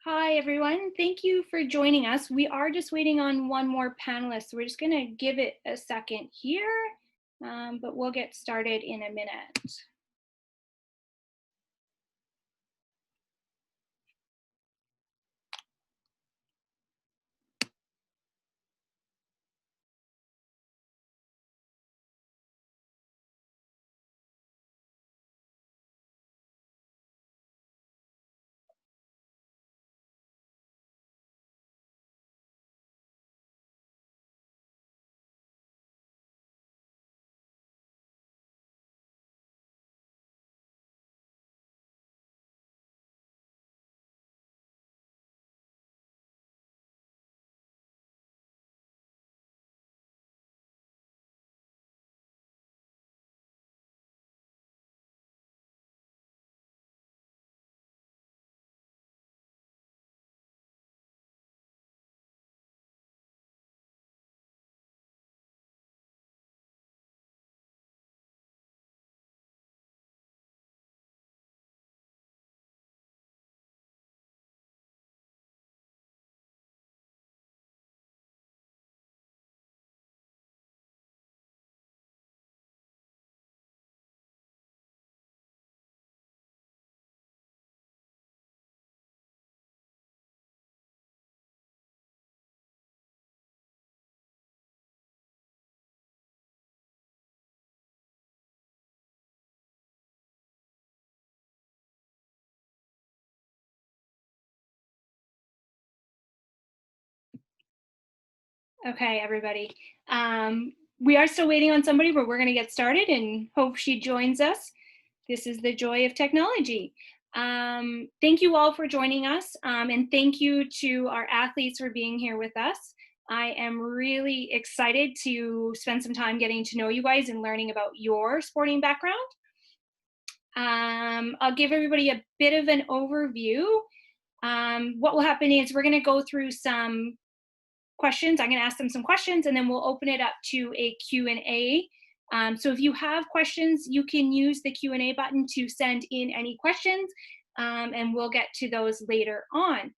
Hi, everyone. Thank you for joining us. We are just waiting on one more panelist, so we're just going to give it a second here, but we'll get started in a minute. Okay, everybody. We are still waiting on somebody, but we're going to get started and hope she joins us. This is the joy of technology. Thank you all for joining us, and thank you to our athletes for being here with us. I am really excited to spend some time getting to know you guys and learning about your sporting background. I'll give everybody a bit of an overview. What will happen is we're going to go through some questions. I'm going to ask them some questions, and then we'll open it up to a Q&A. So if you have questions, you can use the Q&A button to send in any questions, and we'll get to those later on.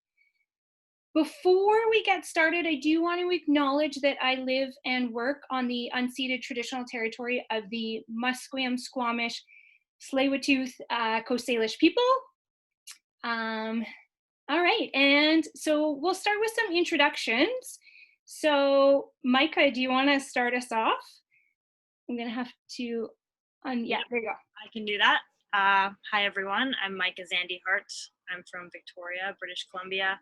Before we get started, I do want to acknowledge that I live and work on the unceded traditional territory of the Musqueam, Squamish, Tsleil-Waututh, Coast Salish people. All right, and so we'll start with some introductions. So Micah, do you want to start us off? I'm gonna have to, yeah, there you go. I can do that. Hi everyone, I'm Micah Zandy Hart. I'm from Victoria, British Columbia.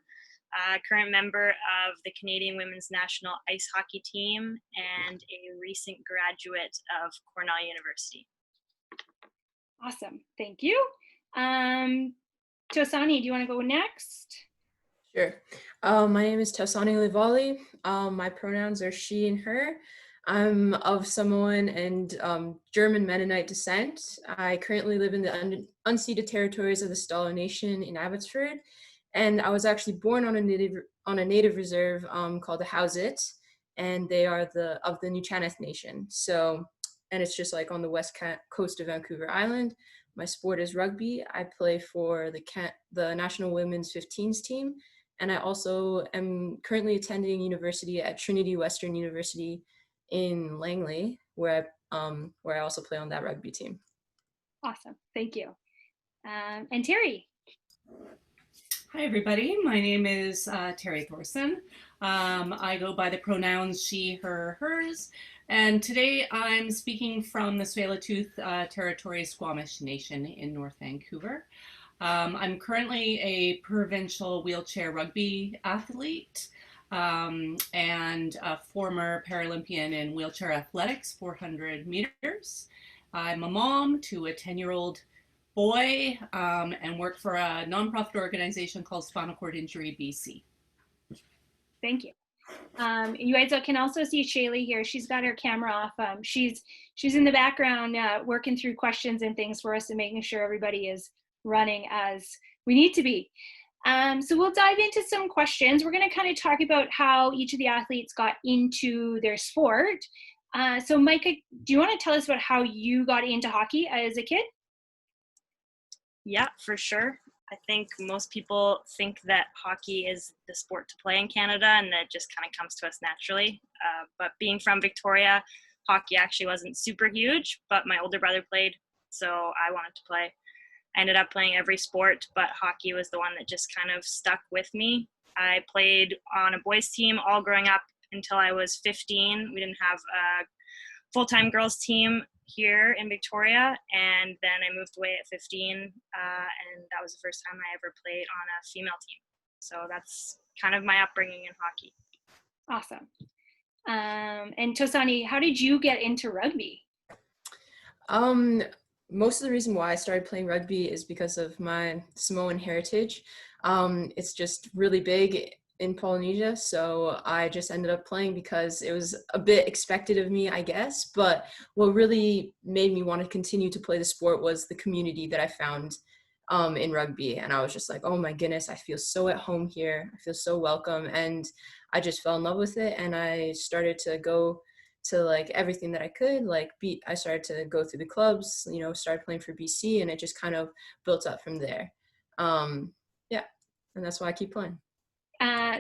Current member of the Canadian Women's National Ice Hockey Team and a recent graduate of Cornell University. Awesome, thank you. Tausani, do you want to go next? Sure. My name is Tausani Levale. My pronouns are she and her. I'm of Samoan and German Mennonite descent. I currently live in the unceded territories of the Stalo Nation in Abbotsford, and I was actually born on a native reserve called the Howzit, and they are of the Nuchaneth Nation. So, and it's just like on the west coast of Vancouver Island. My sport is rugby. I play for the National Women's 15s team, and I also am currently attending university at Trinity Western University in Langley, where I also play on that rugby team. Awesome, thank you. And Teri. Hi everybody, my name is Teri Thorson. I go by the pronouns she, her, hers, and today I'm speaking from the Tsleil-Waututh Territory Squamish Nation in North Vancouver. I'm currently a provincial wheelchair rugby athlete and a former Paralympian in wheelchair athletics, 400 meters. I'm a mom to a 10-year-old boy and work for a nonprofit organization called Spinal Cord Injury BC. Thank you. You guys can also see Shaylee here. She's got her camera off. She's in the background working through questions and things for us and making sure everybody is running as we need to be. So we'll dive into some questions. We're going to kind of talk about how each of the athletes got into their sport. So Micah, do you want to tell us about how you got into hockey as a kid? Yeah, for sure. I think most people think that hockey is the sport to play in Canada and that just kind of comes to us naturally. But being from Victoria, hockey actually wasn't super huge, but my older brother played, so I wanted to play. I ended up playing every sport, but hockey was the one that just kind of stuck with me. I played on a boys team all growing up until I was 15. We didn't have a full-time girls team here in Victoria, and then I moved away at 15, and that was the first time I ever played on a female team. So that's kind of my upbringing in hockey. Awesome. And Tausani, how did you get into rugby? Most of the reason why I started playing rugby is because of my Samoan heritage. It's just really big in Polynesia, so I just ended up playing because it was a bit expected of me, I guess. But what really made me want to continue to play the sport was the community that I found in rugby. And I was just like, oh my goodness, I feel so at home here. I feel so welcome. And I just fell in love with it. And I started to go to like everything that I could, I started to go through the clubs, started playing for BC, and it just kind of built up from there. Yeah, and that's why I keep playing.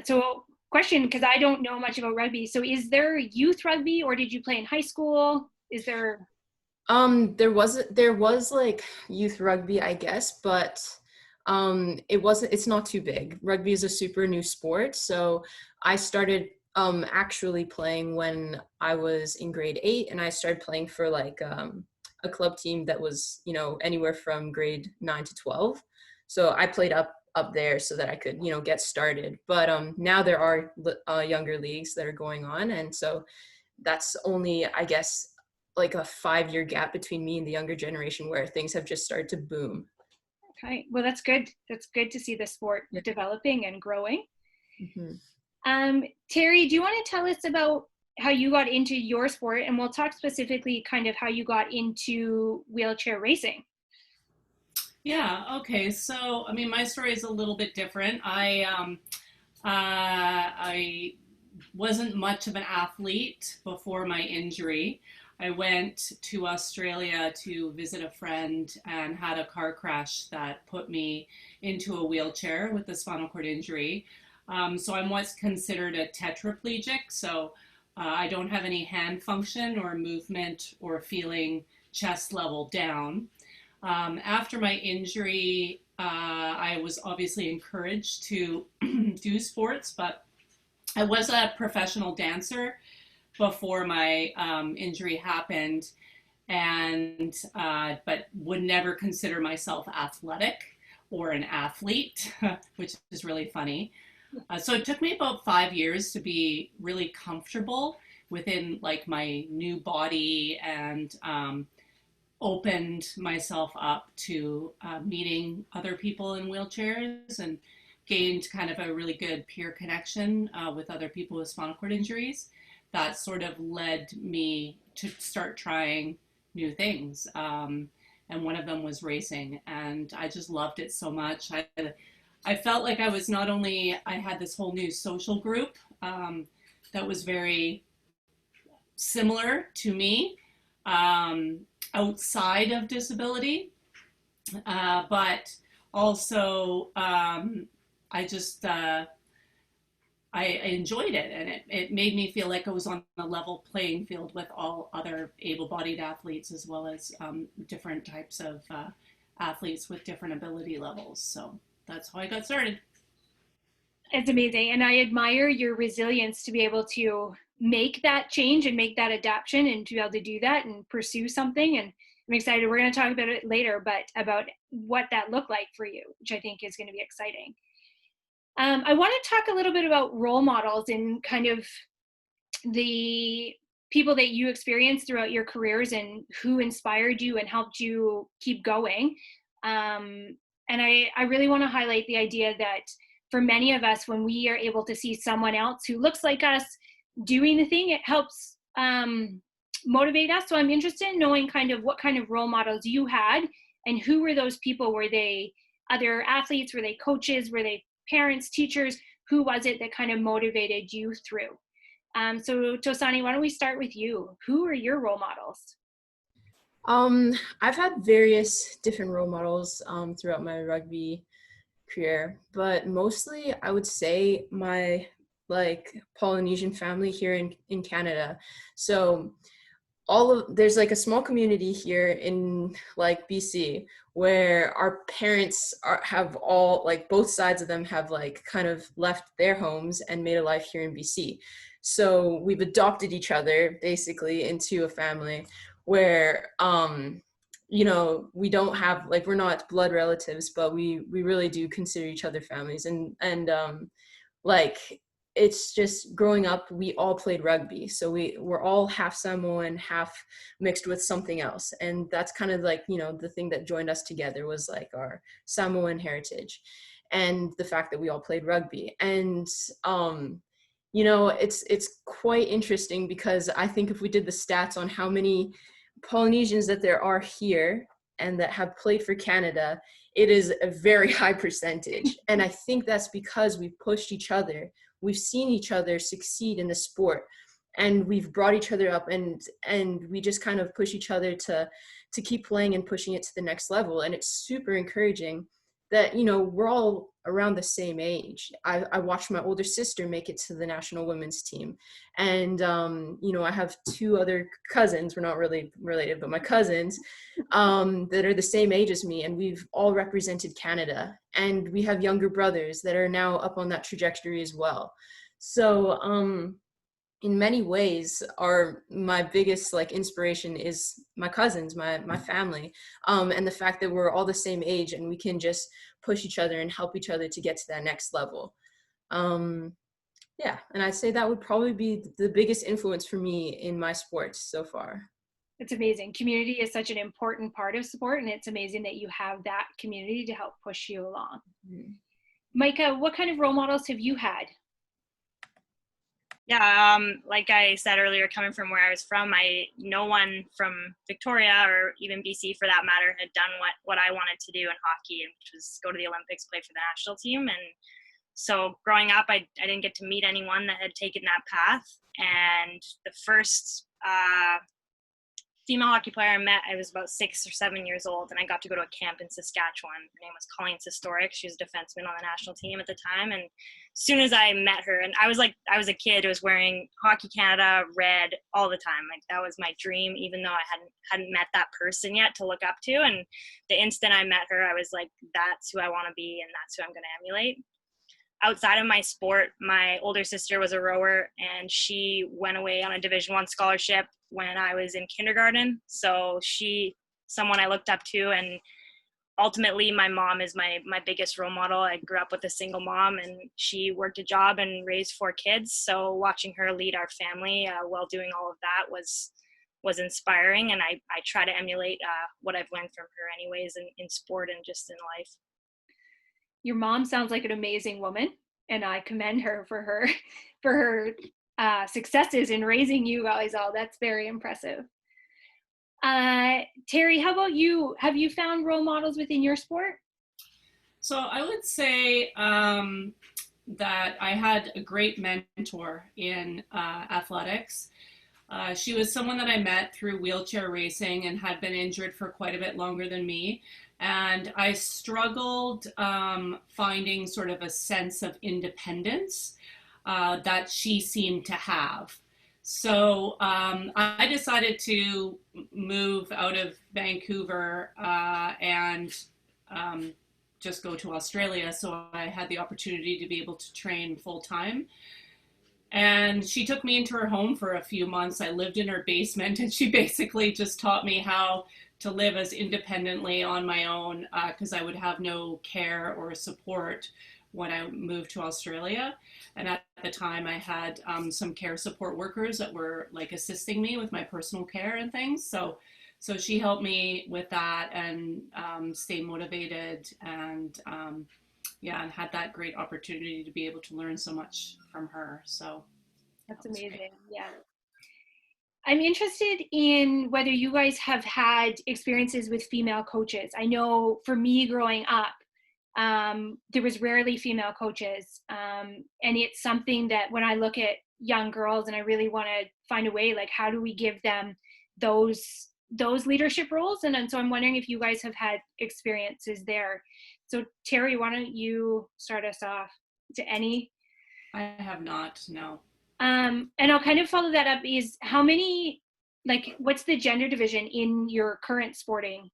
So question, because I don't know much about rugby. So is there youth rugby, or did you play in high school? Is there? There was like youth rugby, I guess, but it's not too big. Rugby is a super new sport. So I started actually playing when I was in grade 8, and I started playing for like a club team that was, anywhere from grade 9 to 12. So I played up there so that I could, get started. But now there are younger leagues that are going on, and so that's only, I guess, like a 5-year gap between me and the younger generation where things have just started to boom. Okay, well, that's good. That's good to see the sport developing and growing. Mm-hmm. Teri, do you want to tell us about how you got into your sport, and we'll talk specifically kind of how you got into wheelchair racing? Yeah, okay. So, I mean, my story is a little bit different. I wasn't much of an athlete before my injury. I went to Australia to visit a friend and had a car crash that put me into a wheelchair with a spinal cord injury. So I'm what's considered a tetraplegic. So I don't have any hand function or movement or feeling chest level down. After my injury, I was obviously encouraged to do sports, but I was a professional dancer before my injury happened, and but would never consider myself athletic or an athlete, which is really funny. So it took me about 5 years to be really comfortable within like my new body, and opened myself up to meeting other people in wheelchairs, and gained kind of a really good peer connection with other people with spinal cord injuries. That sort of led me to start trying new things. And one of them was racing, and I just loved it so much. I felt like I was not only, I had this whole new social group that was very similar to me outside of disability, but also I just, I enjoyed it, and it made me feel like I was on a level playing field with all other able-bodied athletes, as well as different types of athletes with different ability levels. So that's how I got started. It's amazing. And I admire your resilience to be able to make that change and make that adaptation, and to be able to do that and pursue something. And I'm excited. We're going to talk about it later, but about what that looked like for you, which I think is going to be exciting. I want to talk a little bit about role models and kind of the people that you experienced throughout your careers and who inspired you and helped you keep going. And I really want to highlight the idea that for many of us, when we are able to see someone else who looks like us doing the thing, it helps motivate us. So I'm interested in knowing kind of what kind of role models you had, and who were those people? Were they other athletes? Were they coaches? Were they parents, teachers? Who was it that kind of motivated you through? So Tausani, why don't we start with you? Who are your role models? I've had various different role models throughout my rugby career, but mostly I would say my Polynesian family here in Canada. So there's like a small community here in like BC where our parents have all, like both sides of them have like kind of left their homes and made a life here in BC. So we've adopted each other basically into a family where we don't have, like, we're not blood relatives, but we really do consider each other families. And like, it's just growing up, we all played rugby. So we're all half Samoan, half mixed with something else. And that's kind of like, the thing that joined us together was like our Samoan heritage and the fact that we all played rugby. And, it's quite interesting because I think if we did the stats on how many Polynesians that there are here and that have played for Canada, it is a very high percentage. And I think that's because we've pushed each other. We've seen each other succeed in the sport, and we've brought each other up, and we just kind of push each other to keep playing and pushing it to the next level. And it's super encouraging that, we're all around the same age. I watched my older sister make it to the national women's team. And, I have two other cousins, we're not really related, but my cousins that are the same age as me, and we've all represented Canada. And we have younger brothers that are now up on that trajectory as well. So in many ways, my biggest inspiration is my cousins, my family, and the fact that we're all the same age and we can just push each other and help each other to get to that next level. Yeah, and I'd say that would probably be the biggest influence for me in my sports so far. It's amazing. Community is such an important part of sport, and it's amazing that you have that community to help push you along. Mm-hmm. Micah, what kind of role models have you had? Yeah, like I said earlier, coming from where I was from, no one from Victoria or even BC for that matter had done what I wanted to do in hockey, which was go to the Olympics, play for the national team. And so growing up, I didn't get to meet anyone that had taken that path. And the first female hockey player I met, I was about 6 or 7 years old, and I got to go to a camp in Saskatchewan. Her name was Colleen Sistoric. She was a defenseman on the national team at the time. And as soon as I met her, and I was a kid who was wearing Hockey Canada red all the time. Like, that was my dream, even though I hadn't met that person yet to look up to. And the instant I met her, I was like, that's who I want to be, and that's who I'm going to emulate. Outside of my sport, my older sister was a rower, and she went away on a Division I scholarship when I was in kindergarten. So someone I looked up to, and ultimately my mom is my biggest role model. I grew up with a single mom, and she worked a job and raised 4 kids. So watching her lead our family while doing all of that was inspiring, and I try to emulate what I've learned from her anyways in sport and just in life. Your mom sounds like an amazing woman, and I commend her for her successes in raising you guys all. That's very impressive. Teri, how about you? Have you found role models within your sport? So I would say that I had a great mentor in athletics. She was someone that I met through wheelchair racing and had been injured for quite a bit longer than me. And I struggled finding sort of a sense of independence that she seemed to have. So I decided to move out of Vancouver and just go to Australia. So I had the opportunity to be able to train full time. And she took me into her home for a few months. I lived in her basement, and she basically just taught me how to live as independently on my own because I would have no care or support when I moved to Australia. And at the time I had some care support workers that were assisting me with my personal care and things. So she helped me with that and stay motivated and and had that great opportunity to be able to learn so much from her. So that's amazing. Great. Yeah. I'm interested in whether you guys have had experiences with female coaches. I know for me growing up, there was rarely female coaches. And it's something that when I look at young girls and I really want to find a way, how do we give them those leadership roles? And so I'm wondering if you guys have had experiences there. So Teri, why don't you start us off to any? I have not, no. And I'll kind of follow that up is how many, like, what's the gender division in your current sporting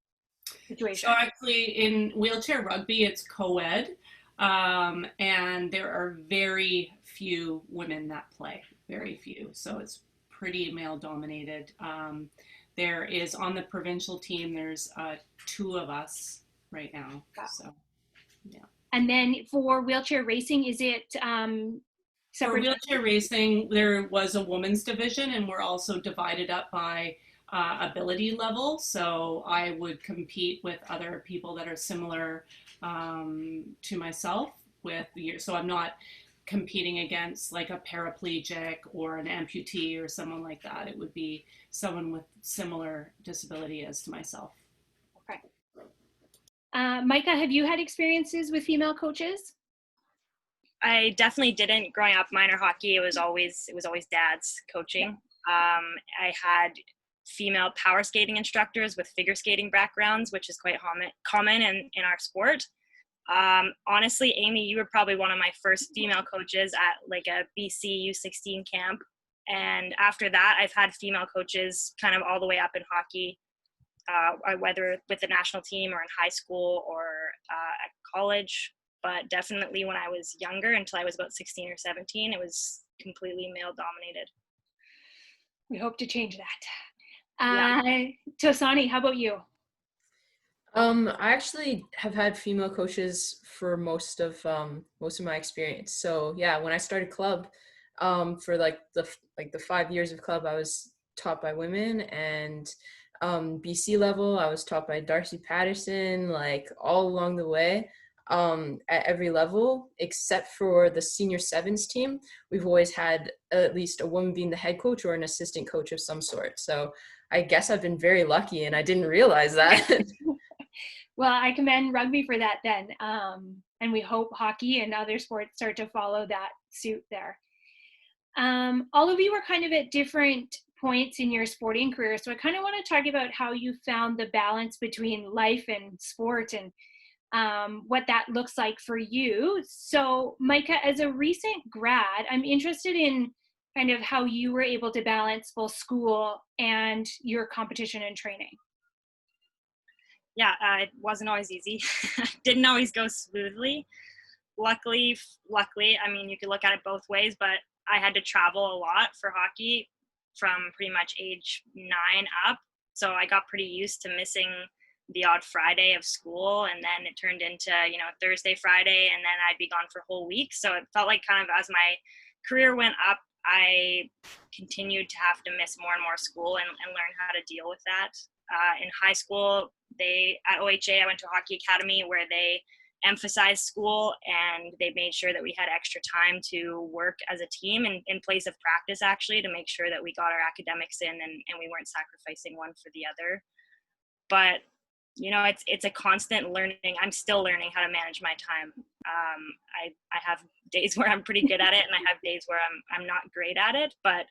situation? So actually in wheelchair rugby, it's co-ed, and there are very few women that play, very few. So it's pretty male dominated. There is on the provincial team, there's 2 of us right now. Wow. So, yeah. And then for wheelchair racing, is it For wheelchair racing, there was a women's division, and we're also divided up by ability level. So I would compete with other people that are similar to myself. So I'm not competing against like a paraplegic or an amputee or someone like that. It would be someone with similar disability as to myself. Okay. Micah, have you had experiences with female coaches? I definitely didn't growing up. Minor hockey, it was always dad's coaching. I had female power skating instructors with figure skating backgrounds, which is quite common in our sport. Honestly, Amy, you were probably one of my first female coaches at like a BC U16 camp. And after that, I've had female coaches kind of all the way up in hockey, whether with the national team or in high school or at college. But definitely when I was younger, until I was about 16 or 17, it was completely male dominated. We hope to change that. Tausani, how about you? I actually have had female coaches for most of my experience. So yeah, when I started club, for like the 5 years of club, I was taught by women, and BC level, I was taught by Darcy Patterson, like all along the way. At every level, except for the senior sevens team, we've always had at least a woman being the head coach or an assistant coach of some sort. So I guess I've been very lucky, and I didn't realize that. Well, I commend rugby for that then. And we hope hockey and other sports start to follow that suit there. All of you are kind of at different points in your sporting career. So I kind of want to talk about how you found the balance between life and sport and what that looks like for you. So Micah, as a recent grad, I'm interested in kind of how you were able to balance both school and your competition and training. Yeah, it wasn't always easy. Didn't always go smoothly. Luckily, I mean, you could look at it both ways, but I had to travel a lot for hockey from pretty much age 9 up. So I got pretty used to missing the odd Friday of school, and then it turned into, Thursday, Friday, and then I'd be gone for whole weeks. So it felt like kind of as my career went up, I continued to have to miss more and more school and learn how to deal with that. In high school, at OHA, I went to a hockey academy where they emphasized school, and they made sure that we had extra time to work as a team in place of practice, actually, to make sure that we got our academics in and we weren't sacrificing one for the other. But it's a constant learning. I'm still learning how to manage my time. I have days where I'm pretty good at it, and I have days where I'm not great at it, but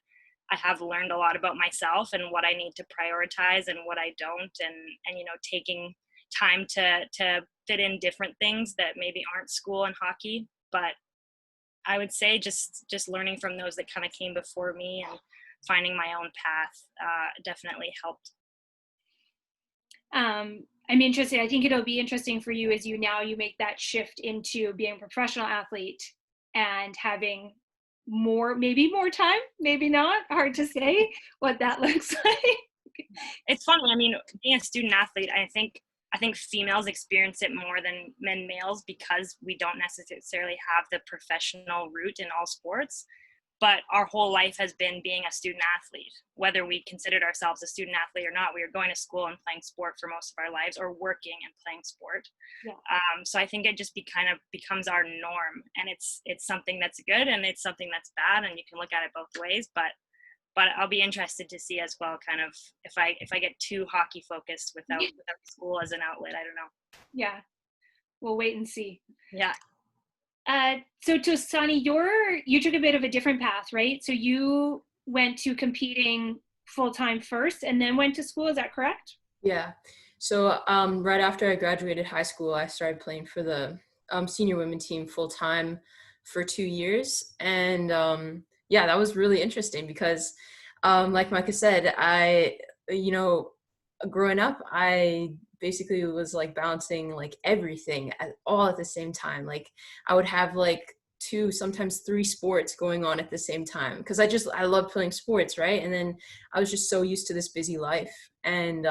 I have learned a lot about myself and what I need to prioritize and what I don't, and taking time to fit in different things that maybe aren't school and hockey. But I would say just learning from those that kind of came before me and finding my own path definitely helped. I'm interested. I think it'll be interesting for you as you make that shift into being a professional athlete and having maybe more time, maybe not. Hard to say what that looks like. It's funny. I mean, being a student athlete, I think females experience it more than males because we don't necessarily have the professional route in all sports. But our whole life has been being a student athlete. Whether we considered ourselves a student athlete or not, we were going to school and playing sport for most of our lives, or working and playing sport. Yeah. So I think it just kind of becomes our norm, and it's something that's good and it's something that's bad, and you can look at it both ways. But I'll be interested to see as well, kind of if I get too hockey focused without school as an outlet. I don't know. Yeah, we'll wait and see. Yeah. So Tausani, you took a bit of a different path, right? So you went to competing full-time first and then went to school, is that correct? Yeah. So right after I graduated high school, I started playing for the senior women team full time for 2 years. And yeah, that was really interesting because like Micah said, you know, growing up, I basically was like balancing like everything all at the same time. Like I would have like two, sometimes three sports going on at the same time because I love playing sports, right? And then I was just so used to this busy life, and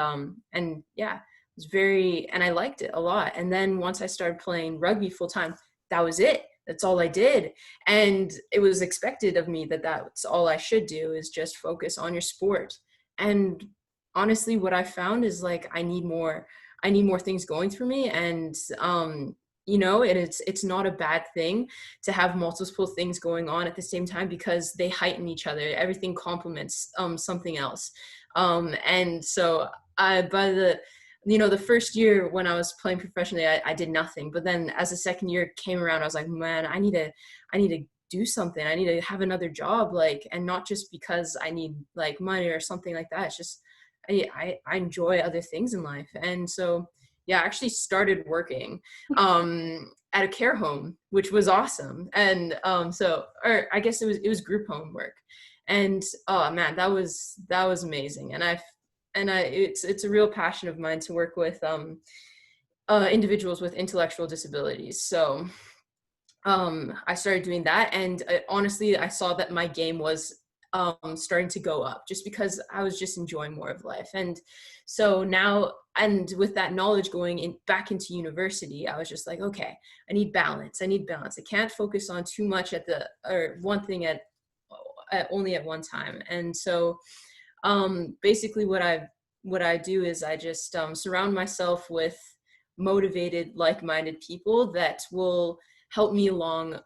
yeah, it was very, and I liked it a lot. And then once I started playing rugby full time, that was it. That's all I did. And it was expected of me that that's all I should do, is just focus on your sport. And honestly, what I found is like I need more things going for me. And you know, it's not a bad thing to have multiple things going on at the same time because they heighten each other. Everything complements something else. And so by the first year when I was playing professionally, I did nothing. But then as the second year came around, I was like, man, I need to do something. I need to have another job, like, and not just because I need like money or something like that. It's just I enjoy other things in life. And so yeah, I actually started working at a care home, which was awesome. And or I guess it was group home work. And oh man, that was amazing. And it's a real passion of mine to work with individuals with intellectual disabilities. So I started doing that, and honestly, I saw that my game was starting to go up just because I was just enjoying more of life. And so now, and with that knowledge going back into university, I was just like, okay, I need balance. I can't focus on too much or one thing only at one time. And so basically what I do is I just surround myself with motivated, like-minded people that will help me along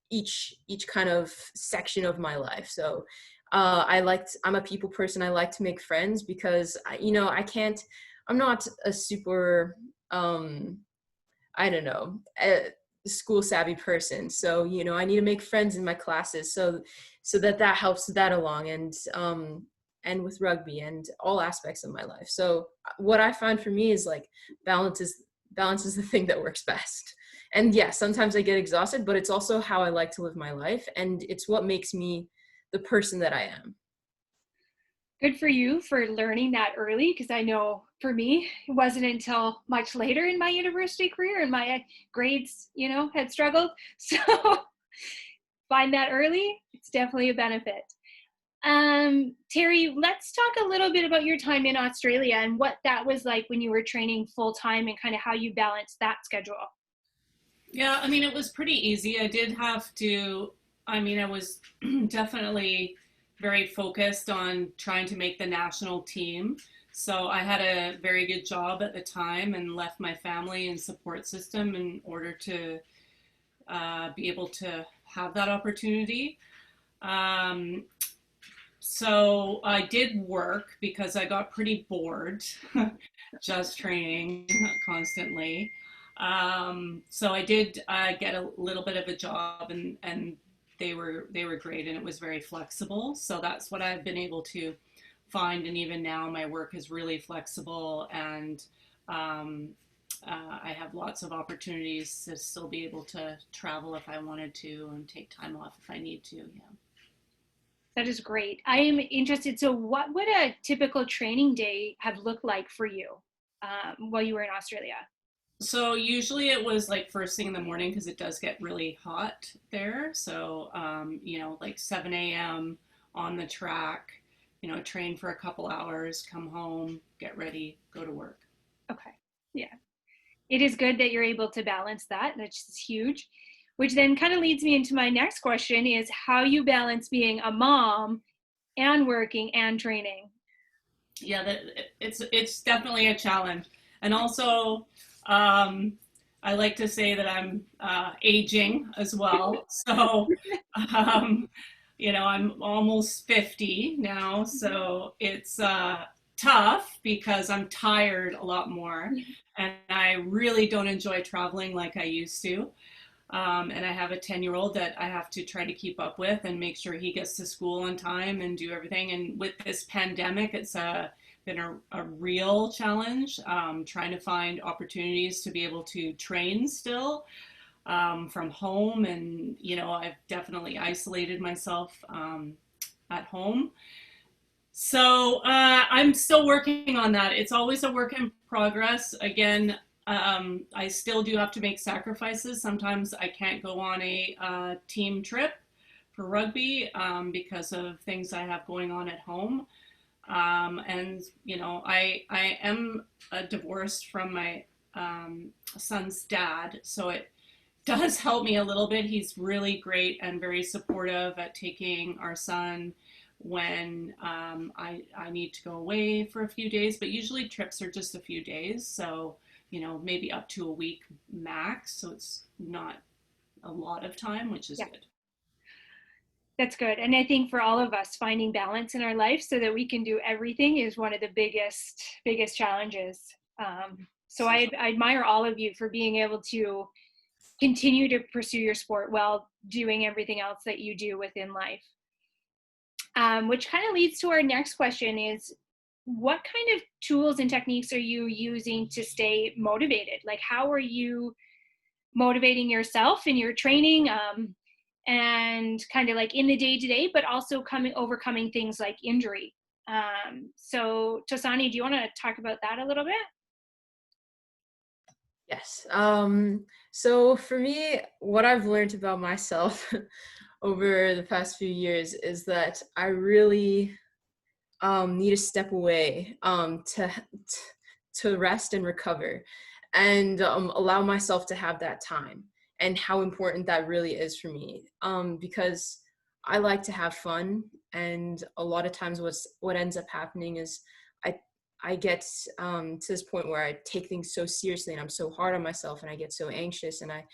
each kind of section of my life. So I'm a people person. I like to make friends because I'm not a super I don't know, school savvy person. So I need to make friends in my classes so that helps that along. And with rugby and all aspects of my life. So what I find for me is like balance is the thing that works best. And yeah, sometimes I get exhausted, but it's also how I like to live my life. And it's what makes me the person that I am. Good for you for learning that early, because I know for me, it wasn't until much later in my university career and my grades, had struggled. So find that early, it's definitely a benefit. Teri, let's talk a little bit about your time in Australia and what that was like when you were training full time and kind of how you balanced that schedule. Yeah, I mean, it was pretty easy. I was definitely very focused on trying to make the national team. So I had a very good job at the time and left my family and support system in order to be able to have that opportunity. So I did work because I got pretty bored just training constantly. So I did get a little bit of a job, and they were great, and it was very flexible. So that's what I've been able to find, and even now my work is really flexible, and I have lots of opportunities to still be able to travel if I wanted to and take time off if I need to. Yeah. That is great. I am interested. So what would a typical training day have looked like for you while you were in Australia? So usually it was like first thing in the morning because it does get really hot there. So, like 7 a.m. on the track, train for a couple hours, come home, get ready, go to work. Okay. Yeah. It is good that you're able to balance that. That's huge. Which then kind of leads me into my next question is how you balance being a mom and working and training. Yeah, it's definitely a challenge. And also, I like to say that I'm aging as well. So, I'm almost 50 now. So it's tough because I'm tired a lot more. And I really don't enjoy traveling like I used to. And I have a 10-year-old that I have to try to keep up with and make sure he gets to school on time and do everything. And with this pandemic, it's been a real challenge, trying to find opportunities to be able to train still from home. And, I've definitely isolated myself at home. So I'm still working on that. It's always a work in progress. Again, I still do have to make sacrifices. Sometimes I can't go on a team trip for rugby because of things I have going on at home. And, I am divorced from my son's dad, so it does help me a little bit. He's really great and very supportive at taking our son when I need to go away for a few days, but usually trips are just a few days. So, maybe up to a week max. So it's not a lot of time, which is good. That's good. And I think for all of us, finding balance in our life so that we can do everything is one of the biggest challenges. So I admire all of you for being able to continue to pursue your sport while doing everything else that you do within life. Which kind of leads to our next question is, what kind of tools and techniques are you using to stay motivated? Like, how are you motivating yourself in your training and kind of like in the day-to-day, but also overcoming things like injury? So Tausani, do you want to talk about that a little bit? Yes. So for me, what I've learned about myself over the past few years is that I really need to step away to rest and recover, and allow myself to have that time, and how important that really is for me, because I like to have fun, and a lot of times what ends up happening is I get to this point where I take things so seriously and I'm so hard on myself, and I get so anxious, and I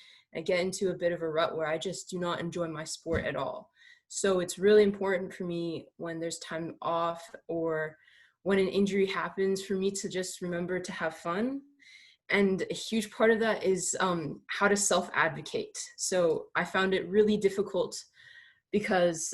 get into a bit of a rut where I just do not enjoy my sport at all. So it's really important for me when there's time off or when an injury happens for me to just remember to have fun. And a huge part of that is how to self-advocate. So I found it really difficult because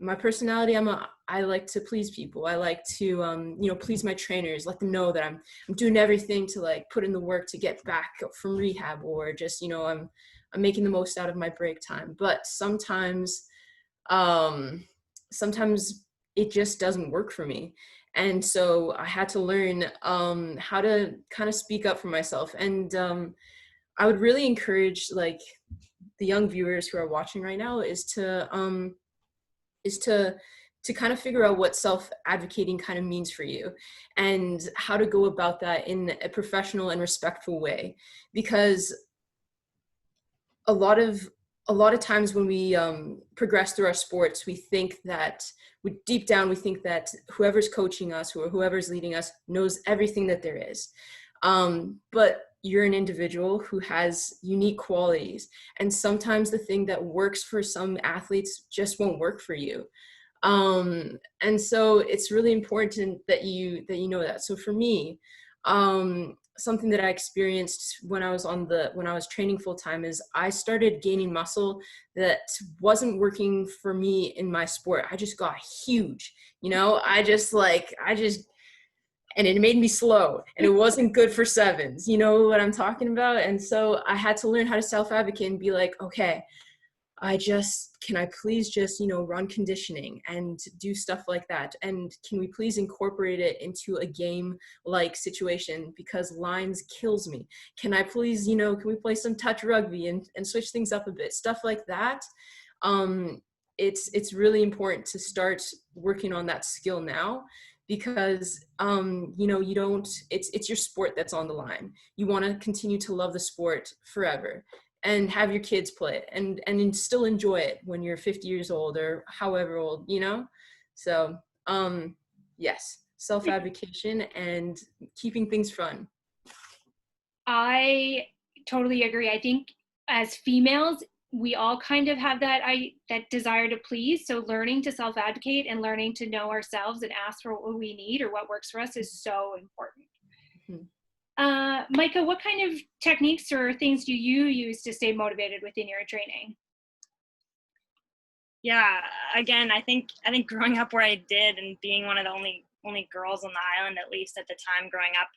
my personality, I like to please people. I like to please my trainers, let them know that I'm doing everything to like put in the work to get back from rehab, or just I'm making the most out of my break time. But sometimes it just doesn't work for me. And so I had to learn how to kind of speak up for myself. And I would really encourage like the young viewers who are watching right now is to kind of figure out what self-advocating kind of means for you, and how to go about that in a professional and respectful way. Because a lot of times when we progress through our sports, we think that deep down we think that whoever's coaching us or whoever's leading us knows everything that there is. But you're an individual who has unique qualities, and sometimes the thing that works for some athletes just won't work for you. And so it's really important that you know that. So for me, something that I experienced when I was training full time is I started gaining muscle that wasn't working for me in my sport. I just got huge, and it made me slow, and it wasn't good for sevens. You know what I'm talking about? And so I had to learn how to self-advocate and be like, okay, can I please just, run conditioning and do stuff like that? And can we please incorporate it into a game-like situation, because lines kills me? Can I please, can we play some touch rugby and switch things up a bit? Stuff like that. It's really important to start working on that skill now, because it's your sport that's on the line. You want to continue to love the sport forever and have your kids play it and still enjoy it when you're 50 years old or however old, So yes, self-advocation and keeping things fun. I totally agree. I think as females, we all kind of have that desire to please. So learning to self-advocate and learning to know ourselves and ask for what we need or what works for us is so important. Mm-hmm. Micah, what kind of techniques or things do you use to stay motivated within your training? Yeah, again, I think growing up where I did and being one of only girls on the island, at least at the time growing up,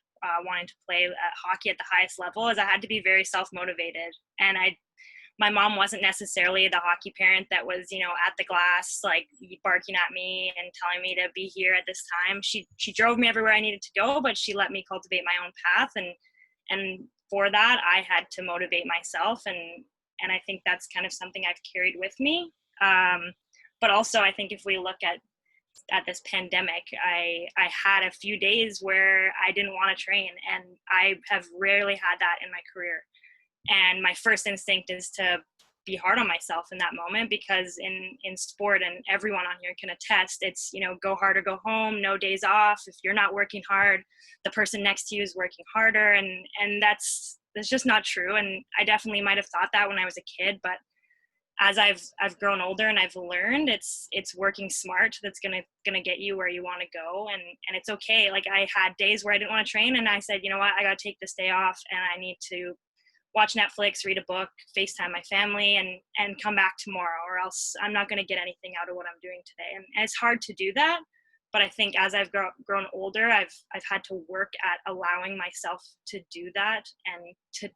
wanting to play hockey at the highest level, is I had to be very self-motivated. And my mom wasn't necessarily the hockey parent that was, you know, at the glass, like barking at me and telling me to be here at this time. She drove me everywhere I needed to go, but she let me cultivate my own path. And for that, I had to motivate myself. And I think that's kind of something I've carried with me. But also, I think if we look at this pandemic, I had a few days where I didn't want to train, and I have rarely had that in my career. And my first instinct is to be hard on myself in that moment, because in sport, and everyone on here can attest, it's, you know, go hard or go home, no days off. If you're not working hard, the person next to you is working harder. And that's just not true. And I definitely might have thought that when I was a kid, but as I've grown older and I've learned, it's working smart that's gonna get you where you want to go, and it's okay. Like, I had days where I didn't want to train, and I said, you know what, I gotta take this day off, and I need to watch Netflix, read a book, FaceTime my family, and come back tomorrow, or else I'm not gonna get anything out of what I'm doing today. And it's hard to do that, but I think as I've grown older, I've had to work at allowing myself to do that, and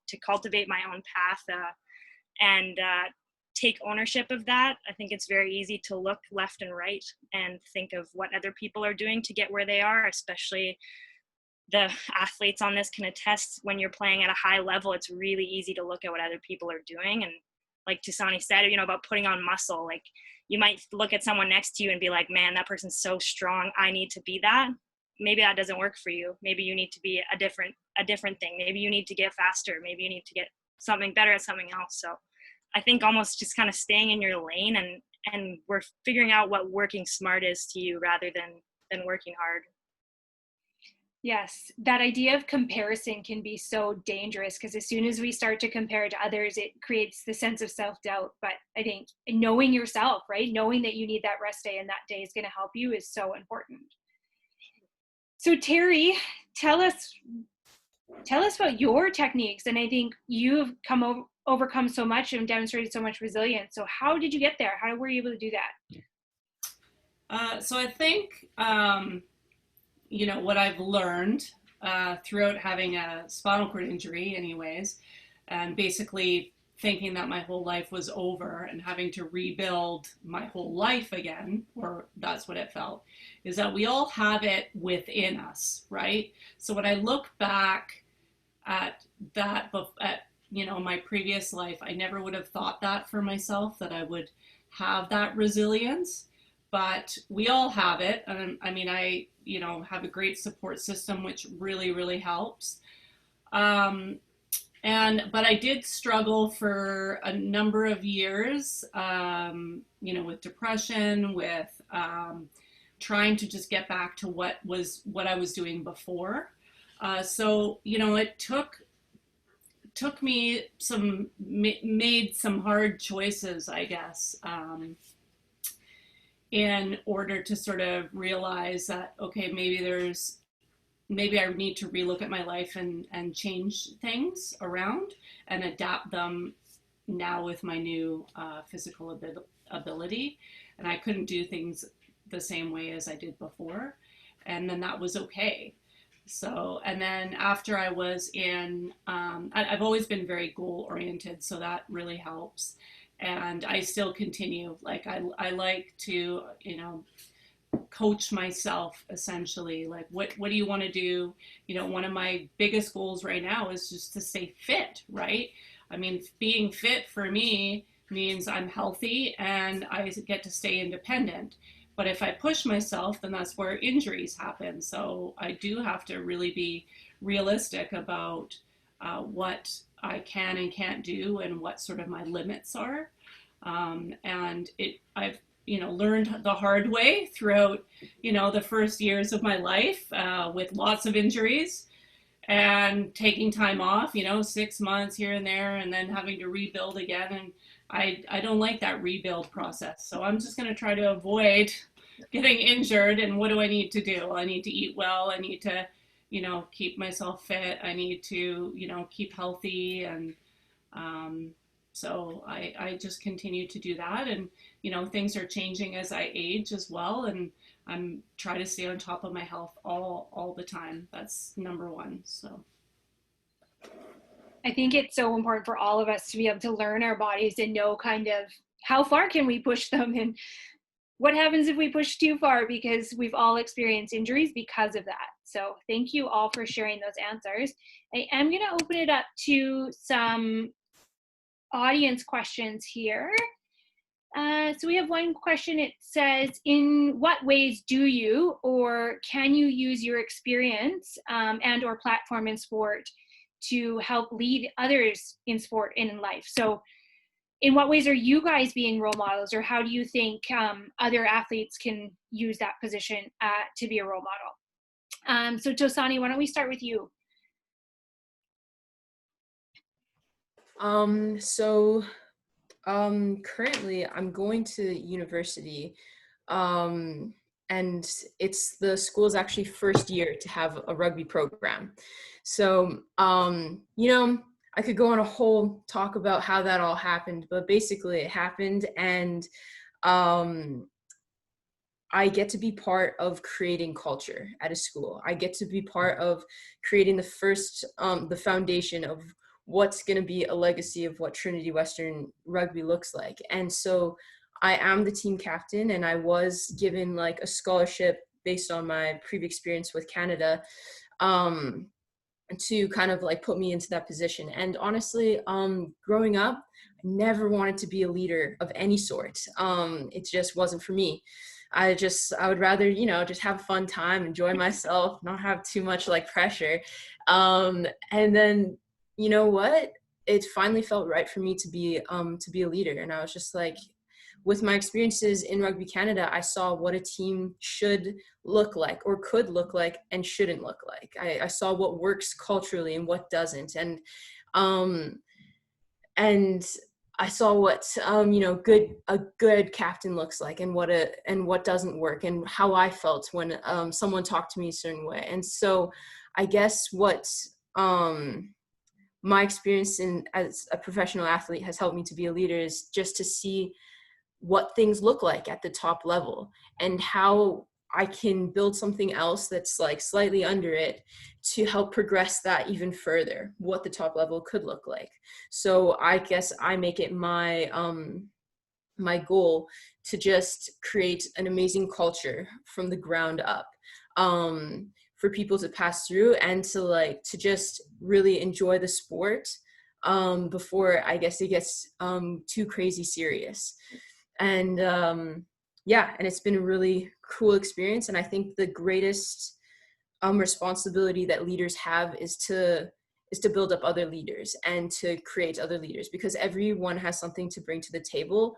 to cultivate my own path, and take ownership of that. I think it's very easy to look left and right and think of what other people are doing to get where they are, especially the athletes on this can attest. When you're playing at a high level, it's really easy to look at what other people are doing. And like Tausani said, you know, about putting on muscle, like, you might look at someone next to you and be like, man, that person's so strong, I need to be that. Maybe that doesn't work for you. Maybe you need to be a different thing. Maybe you need to get faster. Maybe you need to get something better at something else. So I think almost just kind of staying in your lane, and we're figuring out what working smart is to you rather than working hard. Yes, that idea of comparison can be so dangerous, because as soon as we start to compare to others, it creates the sense of self-doubt. But I think knowing yourself, right, knowing that you need that rest day and that day is going to help you is so important. So Teri, tell us about your techniques. And I think you've overcome so much and demonstrated so much resilience. So how did you get there? How were you able to do that? So I think, you know, what I've learned throughout having a spinal cord injury anyways, and basically thinking that my whole life was over and having to rebuild my whole life again, or that's what it felt, is that we all have it within us, right? So when I look back at that, you know, my previous life, I never would have thought that for myself, that I would have that resilience, but we all have it. And I mean, I, you know, have a great support system, which really, really helps. But I did struggle for a number of years, you know, with depression, with trying to just get back to what I was doing before. So, you know, it took me made some hard choices, I guess, in order to sort of realize that, okay, maybe I need to relook at my life and change things around and adapt them now with my new physical ability. And I couldn't do things the same way as I did before. And then that was okay. So, and then after I was in, I've always been very goal oriented, so that really helps. And I still continue, like I like to, you know, coach myself essentially, like what do you want to do? You know, one of my biggest goals right now is just to stay fit, right? I mean, being fit for me means I'm healthy and I get to stay independent. But if I push myself, then that's where injuries happen. So I do have to really be realistic about what I can and can't do and what sort of my limits are. And I've, you know, learned the hard way throughout, you know, the first years of my life with lots of injuries and taking time off, you know, 6 months here and there, and then having to rebuild again. And I don't like that rebuild process. So I'm just going to try to avoid getting injured. And what do I need to do? I need to eat well. I need to, you know, keep myself fit. I need to, you know, keep healthy. And So I just continue to do that. And, you know, things are changing as I age as well. And I'm trying to stay on top of my health all the time. That's number one. So I think it's so important for all of us to be able to learn our bodies and know kind of how far can we push them and what happens if we push too far, because we've all experienced injuries because of that. So thank you all for sharing those answers. I am going to open it up to some audience questions here. So we have one question. It says, in what ways do you or can you use your experience and or platform in sport to help lead others in sport and in life? So in what ways are you guys being role models, or how do you think other athletes can use that position to be a role model? So Tausani, why don't we start with you? Currently I'm going to university, and it's the school's actually first year to have a rugby program. So, you know, I could go on a whole talk about how that all happened, but basically it happened, and I get to be part of creating culture at a school. I get to be part of creating the foundation of what's going to be a legacy of what Trinity Western rugby looks like. And so I am the team captain, and I was given like a scholarship based on my previous experience with Canada, to kind of like put me into that position. And honestly, growing up, I never wanted to be a leader of any sort. It just wasn't for me. I would rather, you know, just have a fun time, enjoy myself, not have too much like pressure. And then, you know what? It finally felt right for me to be a leader. And I was just like, with my experiences in Rugby Canada, I saw what a team should look like or could look like and shouldn't look like. I saw what works culturally and what doesn't. And I saw what you know, a good captain looks like, and what doesn't work, and how I felt when someone talked to me a certain way. And so I guess what my experience as a professional athlete has helped me to be a leader is just to see what things look like at the top level, and how I can build something else that's like slightly under it to help progress that even further, what the top level could look like. So I guess I make it my my goal to just create an amazing culture from the ground up, for people to pass through, and to just really enjoy the sport before I guess it gets too crazy serious. And and it's been a really cool experience. And I think the greatest responsibility that leaders have is to build up other leaders and to create other leaders, because everyone has something to bring to the table.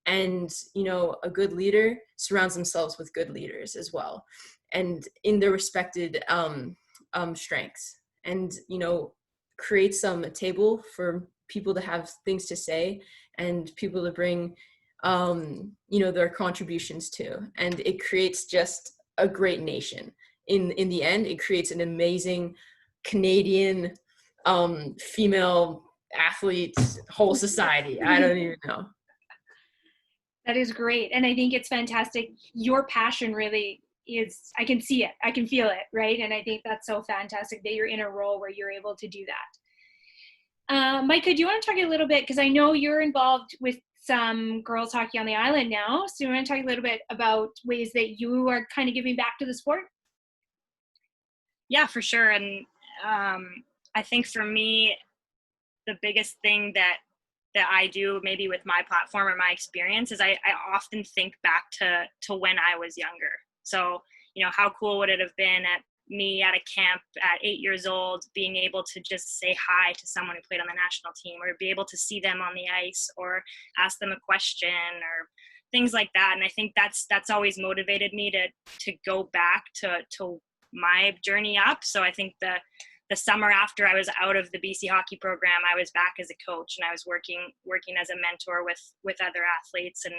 And, you know, a good leader surrounds themselves with good leaders as well, and in their respected strengths, and, you know, creates a table for people to have things to say and people to bring you know, their contributions to. And it creates just a great nation. In the end, it creates an amazing Canadian female athletes whole society. I don't even know. That is great. And I think it's fantastic. Your passion really is, I can see it, I can feel it, right? And I think that's so fantastic that you're in a role where you're able to do that. Micah, do you want to talk a little bit, because I know you're involved with some girls hockey on the island now. So you want to talk a little bit about ways that you are kind of giving back to the sport? Yeah, for sure. And I think for me, the biggest thing that I do maybe with my platform or my experience is I often think back to when I was younger. So, you know, how cool would it have been at a camp at 8 years old, being able to just say hi to someone who played on the national team, or be able to see them on the ice, or ask them a question, or things like that. And I think that's always motivated me to go back to my journey up. So I think the summer after I was out of the BC hockey program, I was back as a coach, and I was working as a mentor with other athletes, and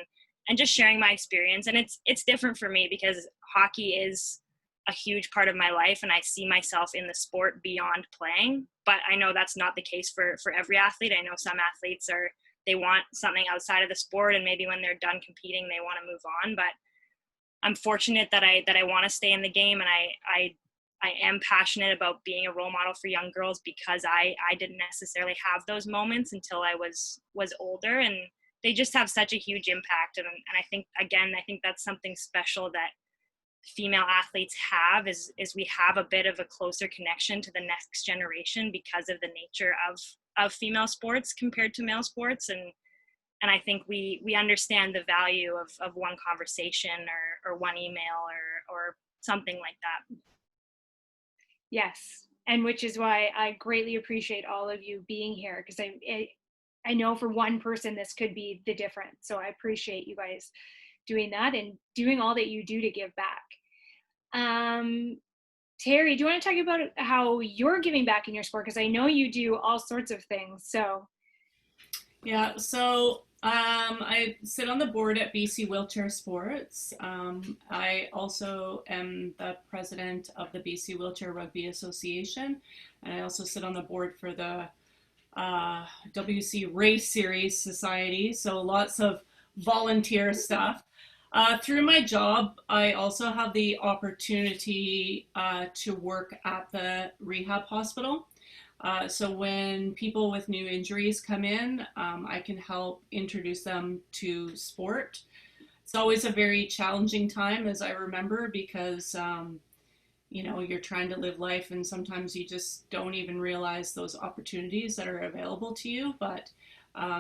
just sharing my experience. And it's different for me because hockey is a huge part of my life, and I see myself in the sport beyond playing. But I know that's not the case for every athlete. I know some athletes are they want something outside of the sport, and maybe when they're done competing, they want to move on. But I'm fortunate that I want to stay in the game, and I am passionate about being a role model for young girls, because I didn't necessarily have those moments until I was older, and they just have such a huge impact. And I think that's something special that female athletes have, is we have a bit of a closer connection to the next generation because of the nature of female sports compared to male sports. And I think we understand the value of one conversation or one email or something like that. Yes, and which is why I greatly appreciate all of you being here, because I know for one person this could be the difference. So I appreciate you guys doing that and doing all that you do to give back. Teri, do you want to talk about how you're giving back in your sport? Because I know you do all sorts of things. So yeah, so I sit on the board at BC Wheelchair Sports. I also am the president of the BC Wheelchair Rugby Association, and I also sit on the board for the WC Race Series Society, so lots of volunteer stuff. Through my job, I also have the opportunity to work at the rehab hospital. So when people with new injuries come in, I can help introduce them to sport. It's always a very challenging time, as I remember, because you're trying to live life, and sometimes you just don't even realize those opportunities that are available to you. But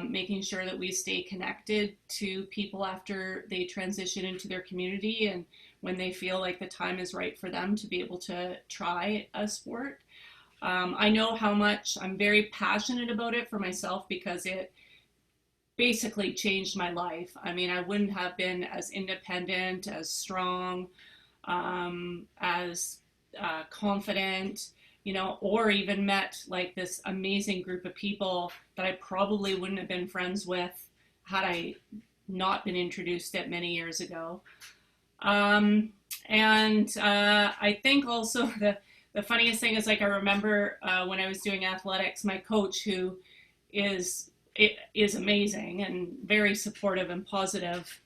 making sure that we stay connected to people after they transition into their community, and when they feel like the time is right for them to be able to try a sport. I know how much I'm very passionate about it for myself, because it basically changed my life. I mean, I wouldn't have been as independent, as strong, as confident, or even met like this amazing group of people that I probably wouldn't have been friends with had I not been introduced it many years ago. And I think also the funniest thing is, like, I remember when I was doing athletics, my coach, who is amazing and very supportive and positive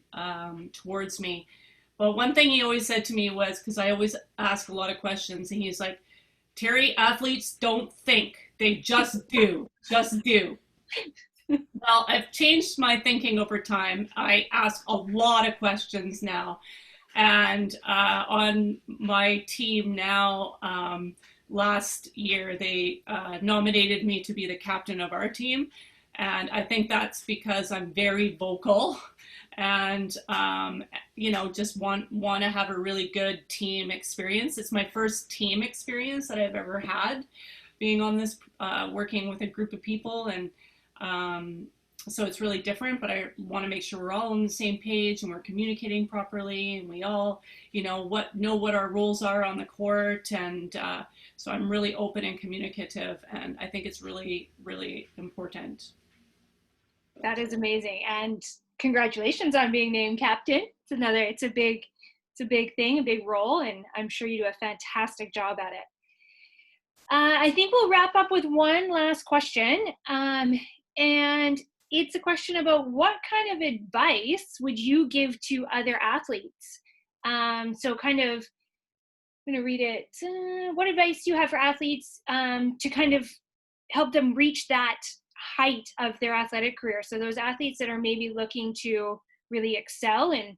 towards me. But one thing he always said to me was, because I always ask a lot of questions, and he's like, Teri, athletes don't think, they just do, just do. Well, I've changed my thinking over time. I ask a lot of questions now. And on my team now, last year, they nominated me to be the captain of our team. And I think that's because I'm very vocal and, just want to have a really good team experience. It's my first team experience that I've ever had, being on this, working with a group of people. And so it's really different, but I want to make sure we're all on the same page and we're communicating properly, and we all, know what our roles are on the court. And so I'm really open and communicative, and I think it's really, really important. that is amazing, and congratulations on being named captain. It's a big thing, a big role, and I'm sure you do a fantastic job at it. I think we'll wrap up with one last question, and it's a question about what kind of advice would you give to other athletes? So kind of, I'm going to read it. What advice do you have for athletes to kind of help them reach that height of their athletic career? So those athletes that are maybe looking to really excel and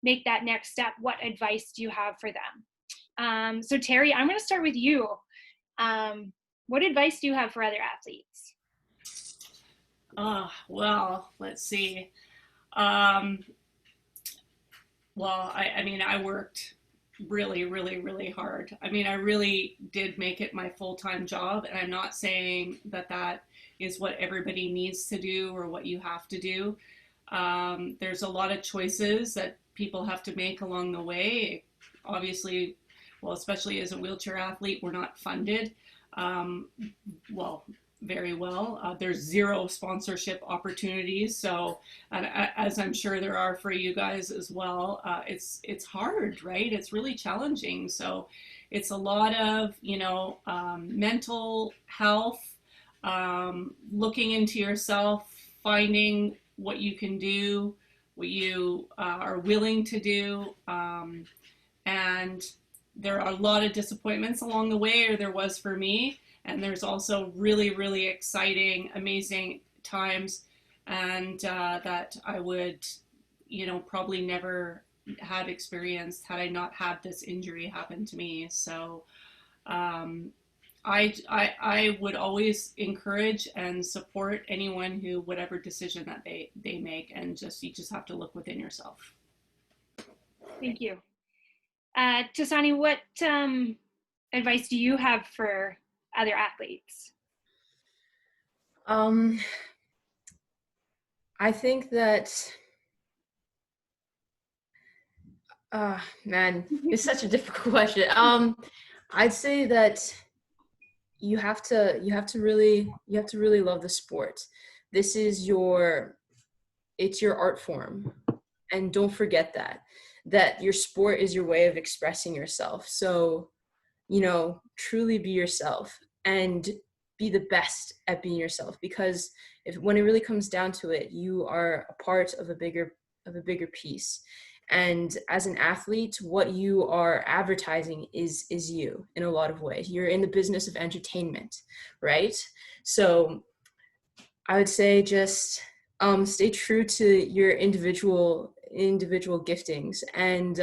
make that next step, what advice do you have for them? So Teri, I'm going to start with you. What advice do you have for other athletes? Well, let's see. Well, I mean, I worked really, really, really hard. I mean, I really did make it my full-time job, and I'm not saying that is what everybody needs to do or what you have to do. There's a lot of choices that people have to make along the way. Obviously, well, especially as a wheelchair athlete, we're not funded very well. There's zero sponsorship opportunities. So, as I'm sure there are for you guys as well, it's hard, right? It's really challenging. So it's a lot of, mental health, looking into yourself finding what you can do, what you are willing to do. And there are a lot of disappointments along the way, or there was for me. And there's also really, really exciting, amazing times, and that I would, probably never had experienced had I not had this injury happen to me. So I would always encourage and support anyone who, whatever decision that they make, and you just have to look within yourself. Thank you. Tausani, what advice do you have for other athletes? I think that, man, it's such a difficult question. I'd say that you have to really love the sport. This is it's your art form, and don't forget that your sport is your way of expressing yourself. So, truly be yourself and be the best at being yourself, because when it really comes down to it, you are a part of a bigger piece. And as an athlete, what you are advertising is you in a lot of ways. You're in the business of entertainment, right? So I would say just stay true to your individual giftings, and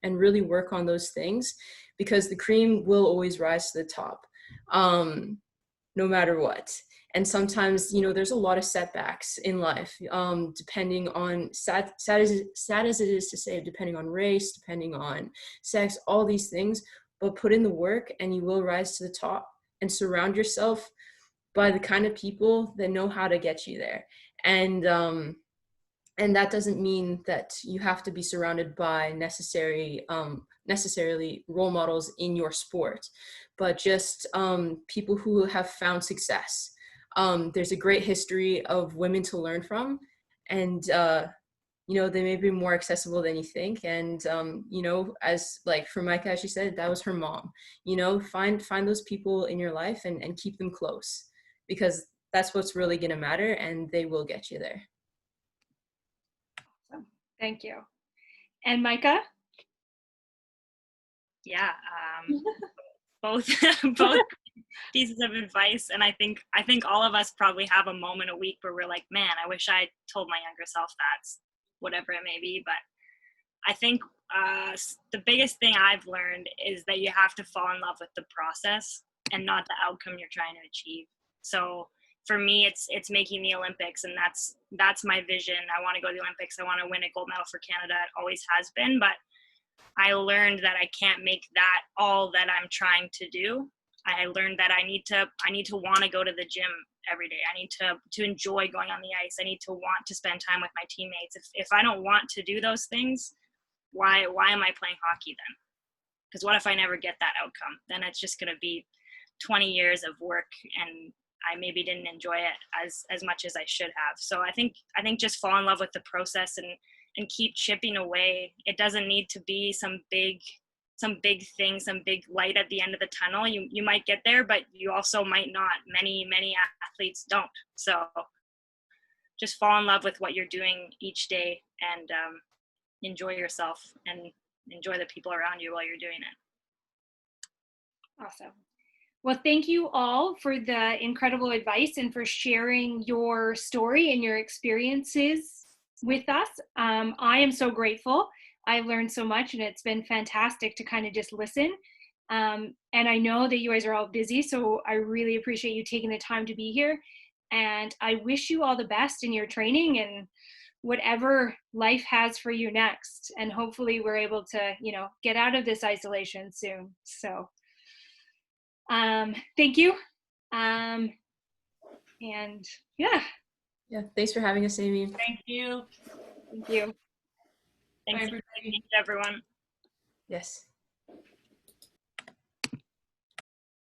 really work on those things, because the cream will always rise to the top, no matter what. And sometimes, there's a lot of setbacks in life, depending on, sad as it is to say, depending on race, depending on sex, all these things. But put in the work and you will rise to the top, and surround yourself by the kind of people that know how to get you there. And that doesn't mean that you have to be surrounded by necessarily role models in your sport, but just people who have found success. There's a great history of women to learn from, and they may be more accessible than you think. And as like for Micah, as she said, that was her mom. Find those people in your life and keep them close, because that's what's really going to matter, and they will get you there. Awesome. Thank you. And Micah? Yeah, both pieces of advice, and I think all of us probably have a moment a week where we're like, man, I wish I told my younger self that, whatever it may be. But I think the biggest thing I've learned is that you have to fall in love with the process and not the outcome you're trying to achieve. So for me, it's making the Olympics, and that's my vision. I want to go to the Olympics. I want to win a gold medal for Canada. It always has been, but I learned that I can't make that all that I'm trying to do. I learned that I need to want to go to the gym every day. I need to enjoy going on the ice. I need to want to spend time with my teammates. If I don't want to do those things, why am I playing hockey then? Because what if I never get that outcome? Then it's just going to be 20 years of work, and I maybe didn't enjoy it as much as I should have. So I think just fall in love with the process and keep chipping away. It doesn't need to be some big thing, some big light at the end of the tunnel. You might get there, but you also might not. Many athletes don't. So just fall in love with what you're doing each day, and enjoy yourself and enjoy the people around you while you're doing it. Awesome. Well, thank you all for the incredible advice and for sharing your story and your experiences with us. I am so grateful. I've learned so much, and it's been fantastic to kind of just listen. And I know that you guys are all busy, so I really appreciate you taking the time to be here. And I wish you all the best in your training and whatever life has for you next. And hopefully we're able to, get out of this isolation soon. So thank you. And yeah. Yeah, thanks for having us, Amy. Thank you. Thank you. Thanks, Bye, everybody. everyone. Yes.